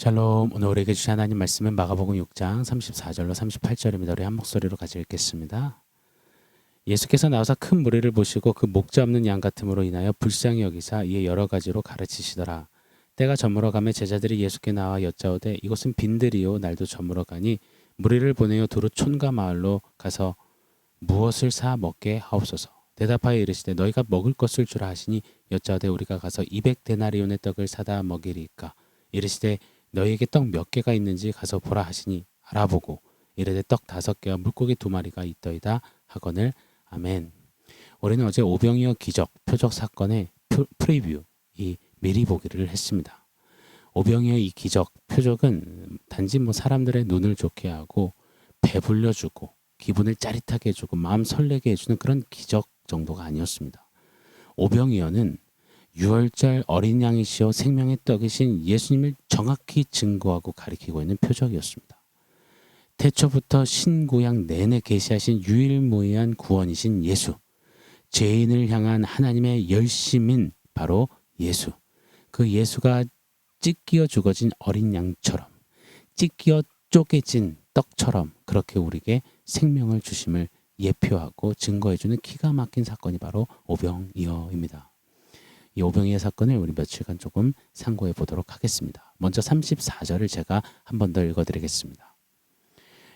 샬롬. 오늘 우리에게 주신 하나님 말씀은 마가복음 6장 34절로 38절입니다. 우리 한 목소리로 같이 읽겠습니다. 예수께서 나와서 큰 무리를 보시고 그 목자 없는 양 같음으로 인하여 불쌍히 여기사 이에 여러 가지로 가르치시더라. 때가 저물어 가매 제자들이 예수께 나와 여짜오되 이곳은 빈들이요 날도 저물어 가니 무리를 보내어 두루 촌과 마을로 가서 무엇을 사 먹게 하옵소서. 대답하여 이르시되 너희가 먹을 것을 주라 하시니 여짜오되 우리가 가서 200데나리온의 떡을 사다 먹이리이까. 이르시되 너희에게 떡 몇 개가 있는지 가서 보라 하시니 알아보고 이르되 떡 5개와 물고기 2마리가 있더이다 하거늘. 아멘. 우리는 어제 오병이어 기적 표적 사건의 프리뷰, 이 미리 보기를 했습니다. 오병이어 이 기적 표적은 단지 사람들의 눈을 좋게 하고 배불려주고 기분을 짜릿하게 해주고 마음 설레게 해주는 그런 기적 정도가 아니었습니다. 오병이어는 유월절 어린 양이시여 생명의 떡이신 예수님을 정확히 증거하고 가리키고 있는 표적이었습니다. 태초부터 신구약 내내 계시하신 유일무이한 구원이신 예수, 죄인을 향한 하나님의 열심인 바로 예수, 그 예수가 찢기어 죽어진 어린 양처럼 찢기어 쪼개진 떡처럼 그렇게 우리에게 생명을 주심을 예표하고 증거해주는 기가 막힌 사건이 바로 오병이어입니다. 이 오병이어 사건을 우리 며칠간 조금 상고해 보도록 하겠습니다. 먼저 34절을 제가 한 번 더 읽어드리겠습니다.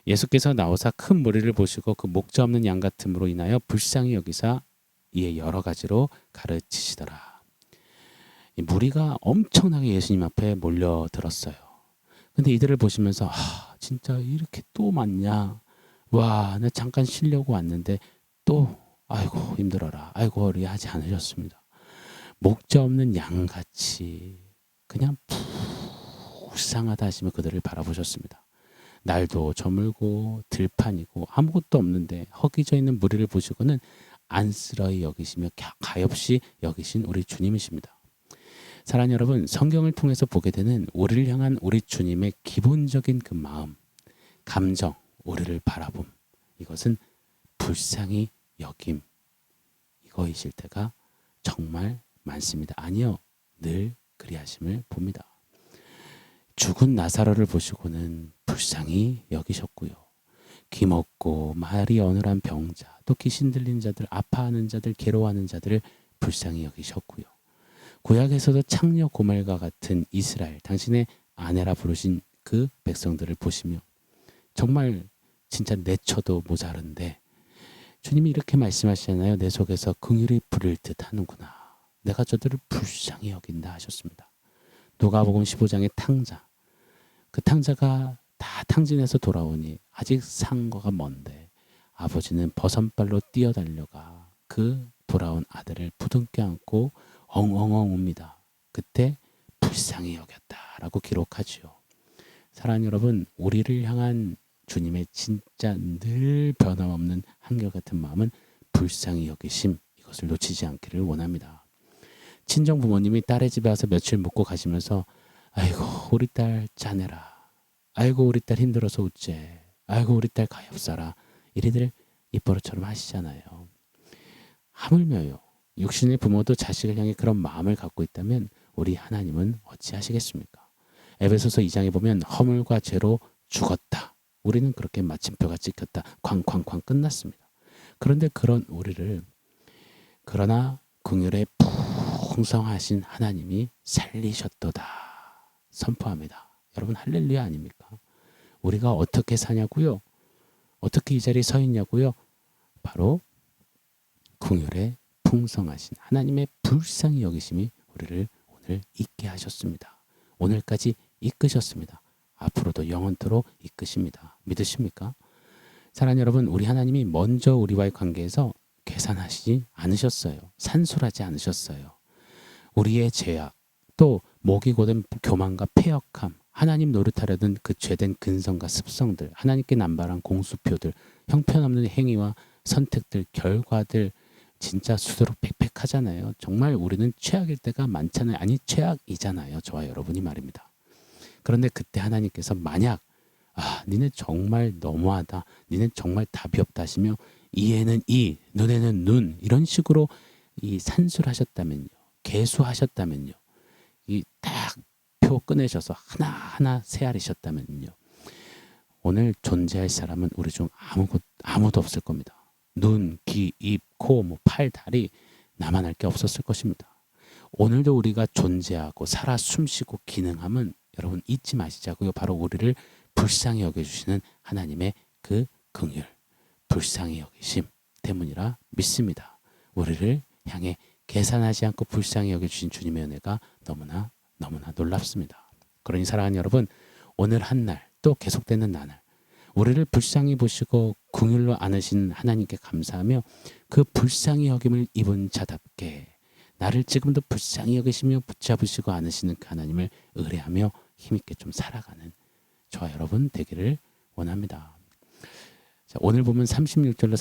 예수께서 나오사 큰 무리를 보시고 그 목자 없는 양 같음으로 인하여 불쌍히 여기사 이에 여러 가지로 가르치시더라. 이 무리가 엄청나게 예수님 앞에 몰려들었어요. 근데 이들을 보시면서 진짜 이렇게 또 많냐? 와, 나 잠깐 쉬려고 왔는데 또 아이고 힘들어라. 아이고 어리 하지 않으셨습니다. 목자 없는 양같이 그냥 불쌍하다 하시며 그들을 바라보셨습니다. 날도 저물고 들판이고 아무것도 없는데 허기져 있는 무리를 보시고는 안쓰러이 여기시며 가엾이 여기신 우리 주님이십니다. 사랑하는 여러분, 성경을 통해서 보게 되는 우리를 향한 우리 주님의 기본적인 그 마음, 감정, 우리를 바라봄, 이것은 불쌍히 여김, 이거이실 때가 정말 많습니다. 아니요, 늘 그리하심을 봅니다. 죽은 나사로를 보시고는 불쌍히 여기셨고요. 기먹고 말이 어눌한 병자, 또 귀신 들린 자들, 아파하는 자들, 괴로워하는 자들을 불쌍히 여기셨고요. 구약에서도 창녀 고멜과 같은 이스라엘, 당신의 아내라 부르신 그 백성들을 보시며 정말 진짜 내쳐도 모자른데 주님이 이렇게 말씀하시잖아요. 내 속에서 긍휼이 부릴 듯 하는구나. 내가 저들을 불쌍히 여긴다 하셨습니다. 누가복음 15장의 탕자, 그 탕자가 다 탕진해서 돌아오니 아직 상거가 먼데 아버지는 버선발로 뛰어달려가 그 돌아온 아들을 부둥켜 안고 엉엉엉 웁니다. 그때 불쌍히 여겼다라고 기록하지요. 사랑하는 여러분, 우리를 향한 주님의 진짜 늘 변함없는 한결같은 마음은 불쌍히 여기심, 이것을 놓치지 않기를 원합니다. 친정 부모님이 딸의 집에 와서 며칠 묵고 가시면서 아이고 우리 딸 짜내라, 아이고 우리 딸 힘들어서 웃재, 아이고 우리 딸 가엾어라, 이리들 입버릇처럼 하시잖아요. 하물며요, 육신의 부모도 자식을 향해 그런 마음을 갖고 있다면 우리 하나님은 어찌하시겠습니까? 에베소서 2장에 보면 허물과 죄로 죽었다, 우리는 그렇게 마침표가 찍혔다, 쾅쾅쾅 끝났습니다. 그런데 그런 우리를 그러나 긍휼의 풍성하신 하나님이 살리셨도다 선포합니다. 여러분, 할렐루야 아닙니까? 우리가 어떻게 사냐고요? 어떻게 이 자리에 서 있냐고요? 바로 긍휼의 풍성하신 하나님의 불쌍히 여기심이 우리를 오늘 있게 하셨습니다. 오늘까지 이끄셨습니다. 앞으로도 영원토록 이끄십니다. 믿으십니까? 사랑하는 여러분, 우리 하나님이 먼저 우리와의 관계에서 계산하시지 않으셨어요. 산술하지 않으셨어요. 우리의 죄악, 또 목이 고된 교만과 패역함, 하나님 노릇하려던 그 죄된 근성과 습성들, 하나님께 남발한 공수표들, 형편없는 행위와 선택들, 결과들, 진짜 수두룩 빽빽하잖아요. 정말 우리는 최악일 때가 많잖아요. 아니, 최악이잖아요. 저와 여러분이 말입니다. 그런데 그때 하나님께서 만약 니네 정말 너무하다, 니네 정말 답이 없다 하시며 이에는 이, 눈에는 눈, 이런 식으로 이 산술하셨다면요, 개수하셨다면요, 이 딱 표 꺼내셔서 하나하나 세알이셨다면요. 오늘 존재할 사람은 우리 중 아무도 없을 겁니다. 눈, 귀, 입, 코, 팔, 다리 나만 할 게 없었을 것입니다. 오늘도 우리가 존재하고 살아 숨쉬고 기능함은 여러분 잊지 마시자고요. 바로 우리를 불쌍히 여겨주시는 하나님의 그 긍휼, 불쌍히 여기심 때문이라 믿습니다. 우리를 향해 계산하지 않고 불쌍히 여겨주신 주님의 은혜가 너무나 놀랍습니다. 그러니 사랑하는 여러분, 오늘 한 날 또 계속되는 나날 우리를 불쌍히 보시고 긍휼로 안으신 하나님께 감사하며 그 불쌍히 여김을 입은 자답게 나를 지금도 불쌍히 여기시며 붙잡으시고 안으시는 그 하나님을 의뢰하며 힘있게 좀 살아가는 저와 여러분 되기를 원합니다. 자, 오늘 보면 36절로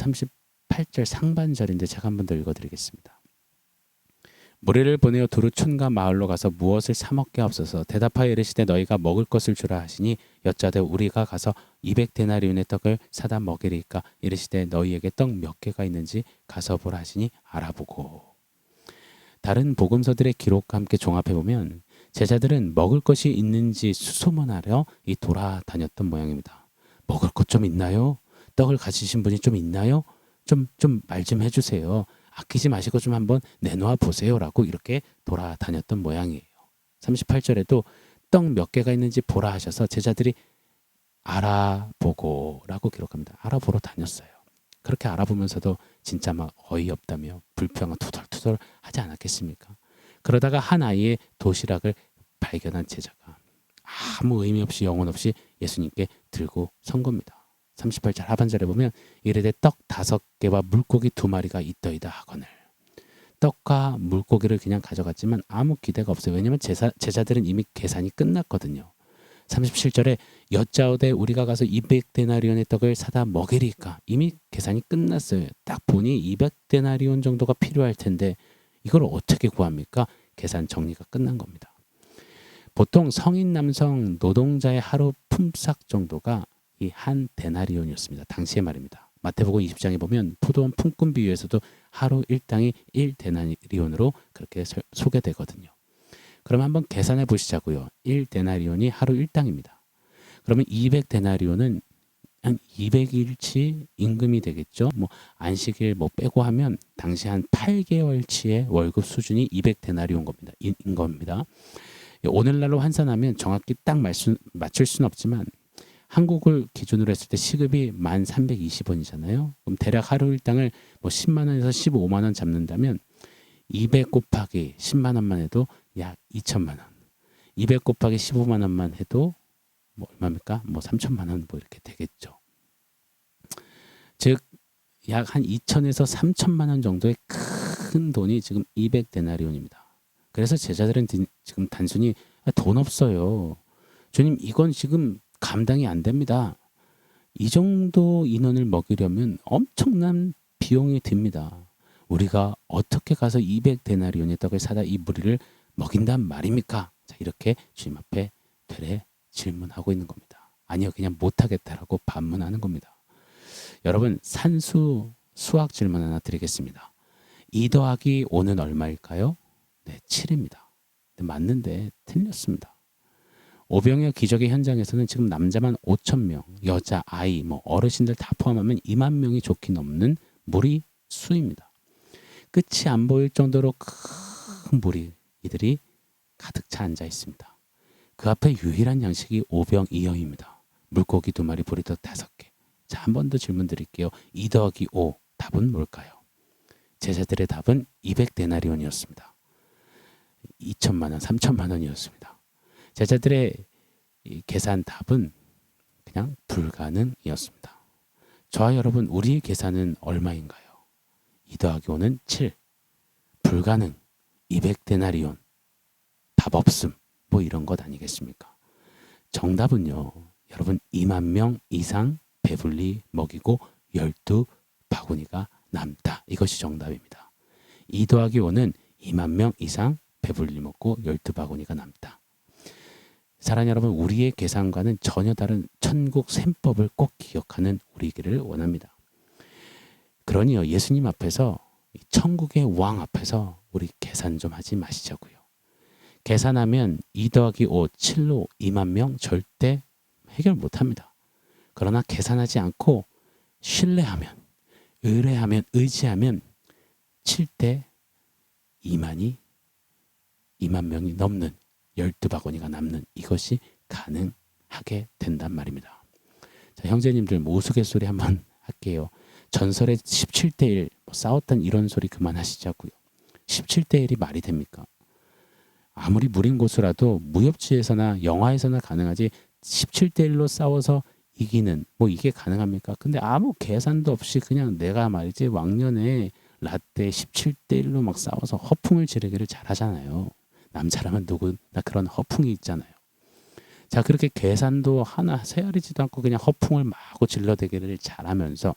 38절 상반절인데 제가 한 번 더 읽어드리겠습니다. 무리를 보내어 두루 촌과 마을로 가서 무엇을 사 먹게 하옵소서. 대답하여 이르시되 너희가 먹을 것을 주라 하시니 여짜되 우리가 가서 200데나리온의 떡을 사다 먹이리까. 이르시되 너희에게 떡 몇 개가 있는지 가서 보라 하시니 알아보고. 다른 복음서들의 기록과 함께 종합해 보면 제자들은 먹을 것이 있는지 수소문하려 돌아다녔던 모양입니다. 먹을 것 좀 있나요? 떡을 가지신 분이 좀 있나요? 좀 말 좀 해주세요. 아끼지 마시고 좀 한번 내놓아 보세요라고 이렇게 돌아다녔던 모양이에요. 38절에도 떡 몇 개가 있는지 보라 하셔서 제자들이 알아보고라고 기록합니다. 알아보러 다녔어요. 그렇게 알아보면서도 진짜 막 어이없다며 불평을 투덜투덜 하지 않았겠습니까? 그러다가 한 아이의 도시락을 발견한 제자가 아무 의미 없이 영혼 없이 예수님께 들고 선 겁니다. 38절 하반절에 보면 이르되 떡 5개와 물고기 2마리가 있더이다 하거늘. 떡과 물고기를 그냥 가져갔지만 아무 기대가 없어요. 왜냐하면 제자들은 이미 계산이 끝났거든요. 37절에 여짜오되 우리가 가서 200데나리온의 떡을 사다 먹이리까. 이미 계산이 끝났어요. 딱 보니 200데나리온 정도가 필요할 텐데 이걸 어떻게 구합니까? 계산 정리가 끝난 겁니다. 보통 성인 남성 노동자의 하루 품삯 정도가 이 한 데나리온이었습니다. 당시의 말입니다. 마태복음 20장에 보면 포도원 품꾼 비유에서도 하루 일당이 1데나리온으로 그렇게 소개되거든요. 그럼 한번 계산해 보시자고요. 1데나리온이 하루 일당입니다. 그러면 200데나리온은 한 200일치 임금이 되겠죠. 안식일 빼고 하면 당시 한 8개월치의 월급 수준이 200데나리온 겁니다. 오늘날로 환산하면 정확히 딱 맞출 수는 없지만 한국을 기준으로 했을 때 시급이 1320원이잖아요. 그럼 대략 하루 일당을 10만 원에서 15만 원 잡는다면 200 곱하기 10만 원만 해도 약 2천만 원. 200 곱하기 15만 원만 해도 얼마입니까? 3천만 원 이렇게 되겠죠. 즉 약 한 2천에서 3천만 원 정도의 큰 돈이 지금 200데나리온입니다. 그래서 제자들은 지금 단순히 돈 없어요. 주님 이건 지금 감당이 안 됩니다. 이 정도 인원을 먹이려면 엄청난 비용이 듭니다. 우리가 어떻게 가서 200데나리온의 떡을 사다 이 무리를 먹인단 말입니까? 자, 이렇게 주님 앞에 되레 질문하고 있는 겁니다. 아니요, 그냥 못하겠다라고 반문하는 겁니다. 여러분, 산수 수학 질문 하나 드리겠습니다. 2 더하기 5는 얼마일까요? 네, 7입니다. 맞는데 틀렸습니다. 오병이어 기적의 현장에서는 지금 남자만 5,000명, 여자, 아이, 어르신들 다 포함하면 2만 명이 좋게 넘는 무리 수입니다. 끝이 안 보일 정도로 큰 무리들이 가득 차 앉아 있습니다. 그 앞에 유일한 양식이 오병이어입니다. 물고기 2마리, 보리떡 5개. 자, 한 번 더 질문 드릴게요. 2 더하기 5, 답은 뭘까요? 제자들의 답은 200데나리온이었습니다. 2천만 원, 3천만 원이었습니다. 제자들의 계산 답은 그냥 불가능이었습니다. 저와 여러분, 우리의 계산은 얼마인가요? 2 더하기 5는 7. 불가능. 200데나리온. 답 없음. 이런 것 아니겠습니까? 정답은요. 여러분 2만 명 이상 배불리 먹이고 12바구니가 남다. 이것이 정답입니다. 2 더하기 5는 2만 명 이상 배불리 먹고 12바구니가 남다. 사랑하는 여러분, 우리의 계산과는 전혀 다른 천국 셈법을 꼭 기억하는 우리기를 원합니다. 그러니요, 예수님 앞에서 천국의 왕 앞에서 우리 계산 좀 하지 마시자고요. 계산하면 2 더하기 5, 7로 2만 명 절대 해결 못합니다. 그러나 계산하지 않고 신뢰하면, 의뢰하면, 의지하면 7대 2만이 2만 명이 넘는 12바구니가 남는 이것이 가능하게 된단 말입니다. 자, 형제님들 우스갯소리 한번 할게요. 전설의 17대 1 싸웠던 이런 소리 그만하시자고요. 17대 1이 말이 됩니까? 아무리 무린 고수라도 무협지에서나 영화에서나 가능하지 17대 1로 싸워서 이기는 이게 가능합니까? 근데 아무 계산도 없이 그냥 내가 말이지 왕년에 라떼 17대 1로 막 싸워서 허풍을 지르기를 잘하잖아요. 남자라면 누구나 그런 허풍이 있잖아요. 자, 그렇게 계산도 하나 세아리지도 않고 그냥 허풍을 마구 질러대기를 잘하면서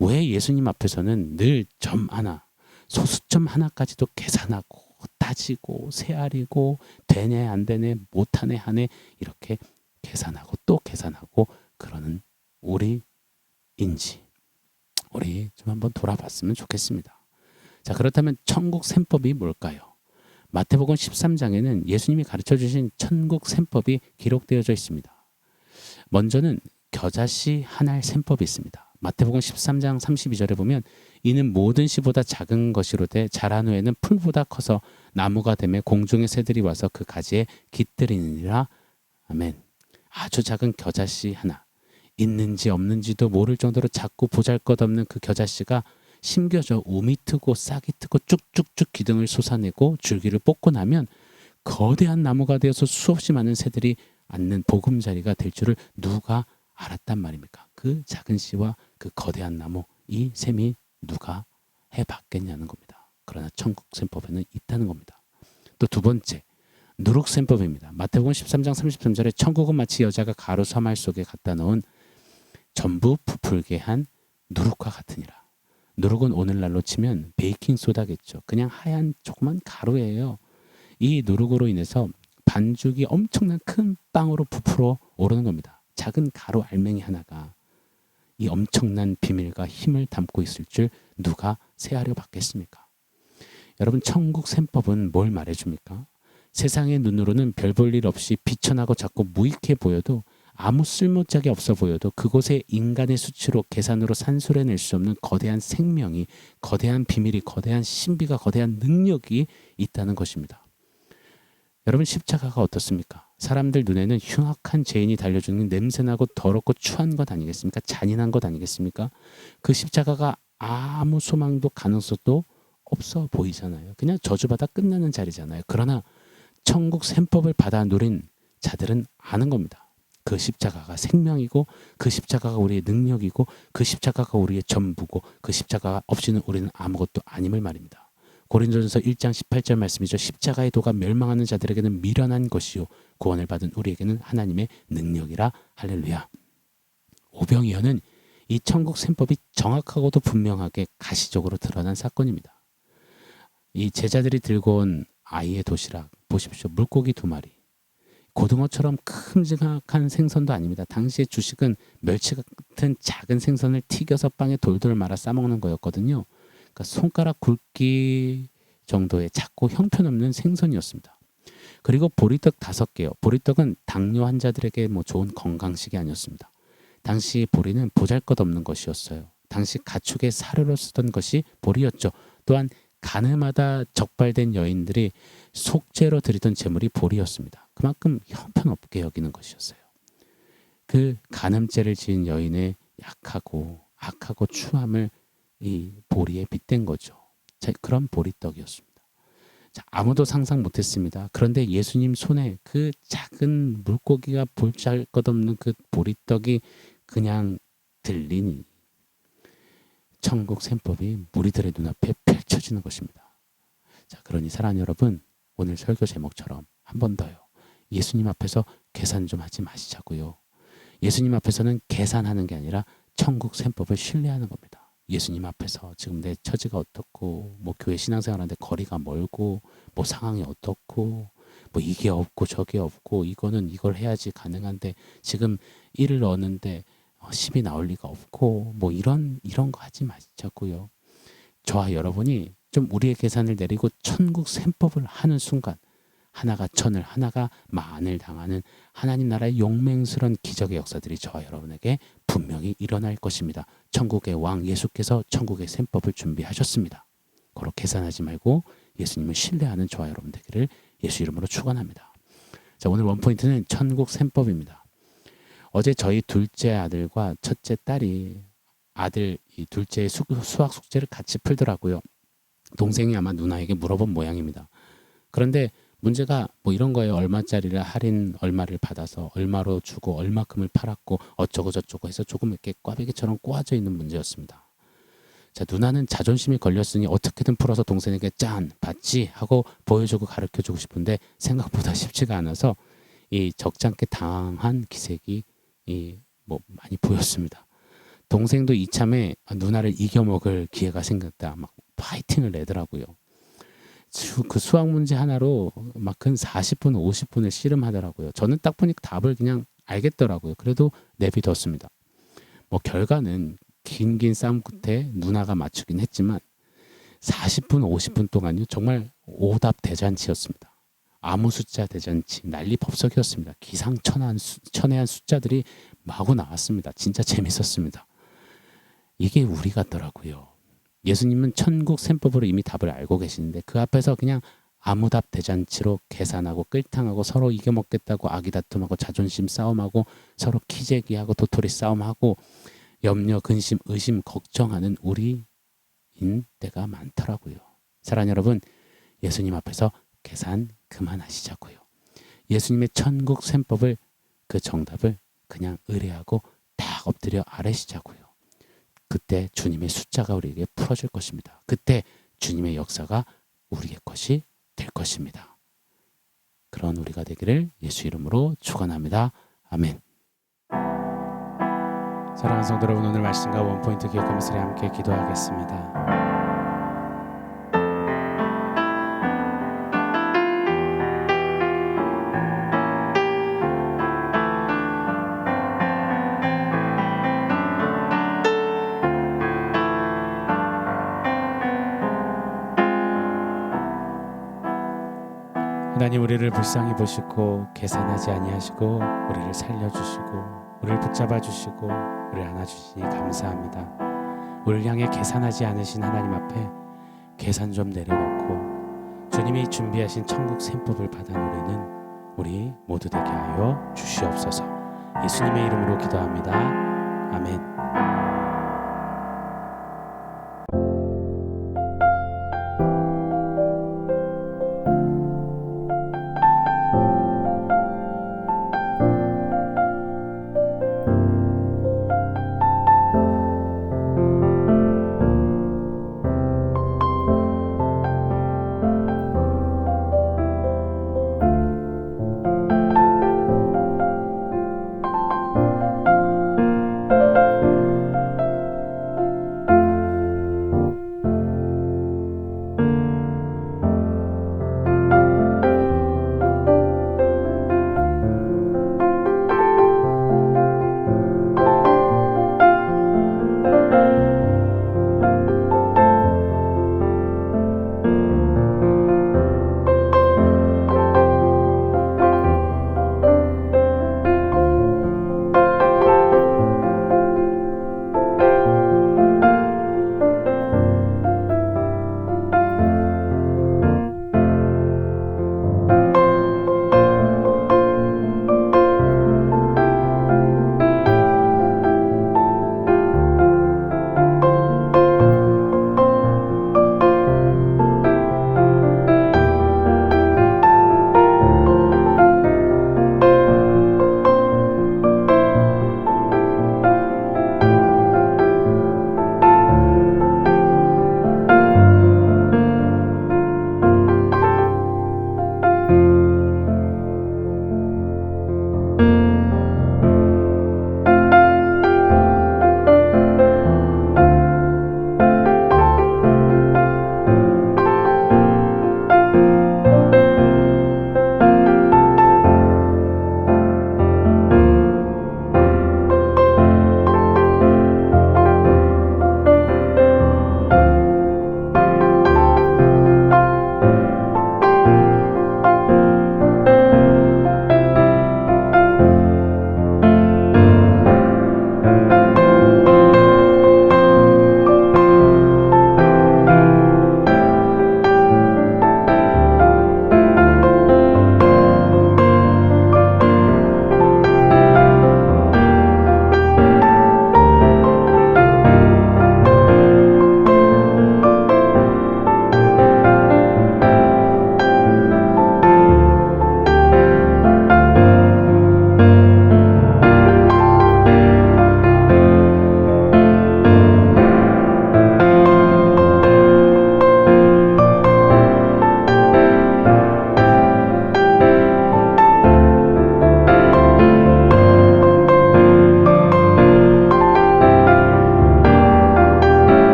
왜 예수님 앞에서는 늘 점 하나, 소수점 하나까지도 계산하고 따지고 세아리고 되네 안 되네 못하네 하네 이렇게 계산하고 또 계산하고 그러는 우리인지 우리 좀 한번 돌아봤으면 좋겠습니다. 자, 그렇다면 천국 셈법이 뭘까요? 마태복음 13장에는 예수님이 가르쳐 주신 천국 셈법이 기록되어져 있습니다. 먼저는 겨자씨 한 알 셈법이 있습니다. 마태복음 13장 32절에 보면 이는 모든 씨보다 작은 것이로되 자란 후에는 풀보다 커서 나무가 되매 공중의 새들이 와서 그 가지에 깃들이니라. 아멘. 아주 작은 겨자씨 하나, 있는지 없는지도 모를 정도로 작고 보잘것없는 그 겨자씨가 심겨져 우미 트고 싹이 트고 쭉쭉쭉 기둥을 솟아내고 줄기를 뽑고 나면 거대한 나무가 되어서 수없이 많은 새들이 앉는 보금자리가 될 줄을 누가 알았단 말입니까? 그 작은 씨와 그 거대한 나무, 이 셈이 누가 해봤겠냐는 겁니다. 그러나 천국 셈법에는 있다는 겁니다. 또 두 번째, 누룩 셈법입니다. 마태복음 13장 33절에 천국은 마치 여자가 가루 사말 속에 갖다 넣은 전부 부풀게 한 누룩과 같으니라. 누룩은 오늘날로 치면 베이킹 소다겠죠. 그냥 하얀 조그만 가루예요. 이 누룩으로 인해서 반죽이 엄청난 큰 빵으로 부풀어 오르는 겁니다. 작은 가루 알맹이 하나가 이 엄청난 비밀과 힘을 담고 있을 줄 누가 세하려 받겠습니까? 여러분, 천국 셈법은 뭘 말해줍니까? 세상의 눈으로는 별 볼 일 없이 비천하고 작고 무익해 보여도 아무 쓸모짝이 없어 보여도 그곳에 인간의 수치로 계산으로 산술해낼 수 없는 거대한 생명이, 거대한 비밀이, 거대한 신비가, 거대한 능력이 있다는 것입니다. 여러분, 십자가가 어떻습니까? 사람들 눈에는 흉악한 죄인이 달려주는 냄새나고 더럽고 추한 것 아니겠습니까? 잔인한 것 아니겠습니까? 그 십자가가 아무 소망도 가능성도 없어 보이잖아요. 그냥 저주받아 끝나는 자리잖아요. 그러나 천국 셈법을 받아 누린 자들은 아는 겁니다. 그 십자가가 생명이고 그 십자가가 우리의 능력이고 그 십자가가 우리의 전부고 그 십자가 없이는 우리는 아무것도 아님을 말입니다. 고린도전서 1장 18절 말씀이죠. 십자가의 도가 멸망하는 자들에게는 미련한 것이요 구원을 받은 우리에게는 하나님의 능력이라. 할렐루야. 오병이어는 이 천국 셈법이 정확하고도 분명하게 가시적으로 드러난 사건입니다. 이 제자들이 들고 온 아이의 도시락 보십시오. 물고기 2마리. 고등어처럼 큼직한 생선도 아닙니다. 당시의 주식은 멸치 같은 작은 생선을 튀겨서 빵에 돌돌 말아 싸먹는 거였거든요. 그러니까 손가락 굵기 정도의 작고 형편없는 생선이었습니다. 그리고 보리떡 5개요. 보리떡은 당뇨 환자들에게 좋은 건강식이 아니었습니다. 당시 보리는 보잘것없는 것이었어요. 당시 가축의 사료로 쓰던 것이 보리였죠. 또한 가늠하다 적발된 여인들이 속죄로 드리던 제물이 보리였습니다. 그만큼 형편없게 여기는 것이었어요. 그 간음죄를 지은 여인의 약하고 악하고 추함을 이 보리에 빗댄 거죠. 자, 그런 보리떡이었습니다. 자, 아무도 상상 못했습니다. 그런데 예수님 손에 그 작은 물고기가 볼잘것없는 그 보리떡이 그냥 들리니 천국 셈법이 무리들의 눈앞에 펼쳐지는 것입니다. 자, 그러니 사랑하는 여러분, 오늘 설교 제목처럼 한 번 더요. 예수님 앞에서 계산 좀 하지 마시자고요. 예수님 앞에서는 계산하는 게 아니라 천국 셈법을 신뢰하는 겁니다. 예수님 앞에서 지금 내 처지가 어떻고 교회 신앙생활하는데 거리가 멀고 상황이 어떻고 이게 없고 저게 없고 이걸 해야지 가능한데 지금 일을 얻는데 10이 나올 리가 없고 이런 거 하지 마시자고요. 저와 여러분이 좀 우리의 계산을 내리고 천국 셈법을 하는 순간 하나가 천을 하나가 만을 당하는 하나님 나라의 용맹스러운 기적의 역사들이 저와 여러분에게 분명히 일어날 것입니다. 천국의 왕 예수께서 천국의 셈법을 준비하셨습니다. 고로 계산하지 말고 예수님을 신뢰하는 저와 여러분 되기를 예수 이름으로 축원합니다. 자, 오늘 원포인트는 천국 셈법입니다. 어제 저희 둘째 아들과 첫째 딸이 아들 이 둘째의 수학 숙제를 같이 풀더라고요. 동생이 아마 누나에게 물어본 모양입니다. 그런데 문제가 뭐 이런 거예요. 얼마짜리를 할인 얼마를 받아서 얼마로 주고 얼마큼을 팔았고 어쩌고 저쩌고 해서 조금 이렇게 꽈배기처럼 꼬아져 있는 문제였습니다. 자, 누나는 자존심이 걸렸으니 어떻게든 풀어서 동생에게 짠 봤지 하고 보여주고 가르쳐주고 싶은데 생각보다 쉽지가 않아서 이 적잖게 당한 기색이 뭐 많이 보였습니다. 동생도 이참에 누나를 이겨먹을 기회가 생겼다. 막 파이팅을 내더라고요. 그 수학 문제 하나로 막 근 40분, 50분을 씨름하더라고요. 저는 딱 보니까 답을 그냥 알겠더라고요. 그래도 내비뒀습니다. 뭐 결과는 긴 싸움 끝에 누나가 맞추긴 했지만 40분, 50분 동안요 정말 오답 대잔치였습니다. 아무 숫자 대잔치, 난리법석이었습니다. 기상천외한 숫자들이 마구 나왔습니다. 진짜 재밌었습니다. 이게 우리 같더라고요. 예수님은 천국 셈법으로 이미 답을 알고 계시는데 그 앞에서 그냥 아무 답 대잔치로 계산하고 끌탕하고 서로 이겨먹겠다고 아기다툼하고 자존심 싸움하고 서로 키재기하고 도토리 싸움하고 염려, 근심, 의심, 걱정하는 우리인 때가 많더라고요. 사랑하는 여러분, 예수님 앞에서 계산 그만하시자고요. 예수님의 천국 셈법을 그 정답을 그냥 의뢰하고 딱 엎드려 아뢰시자고요. 그때 주님의 숫자가 우리에게 풀어질 것입니다. 그때 주님의 역사가 우리의 것이 될 것입니다. 그런 우리가 되기를 예수 이름으로 축원합니다. 아멘. 사랑하는 성도 여러분, 오늘 말씀과 원포인트 기억하면서 함께 기도하겠습니다. 하나님, 우리를 불쌍히 보시고 계산하지 아니하시고 우리를 살려주시고 우리를 붙잡아 주시고 우리를 안아주시니 감사합니다. 우리를 향해 계산하지 않으신 하나님 앞에 계산 좀 내려놓고 주님이 준비하신 천국 셈법을 받아 누리는 우리 모두 되게 하여 주시옵소서. 예수님의 이름으로 기도합니다. 아멘.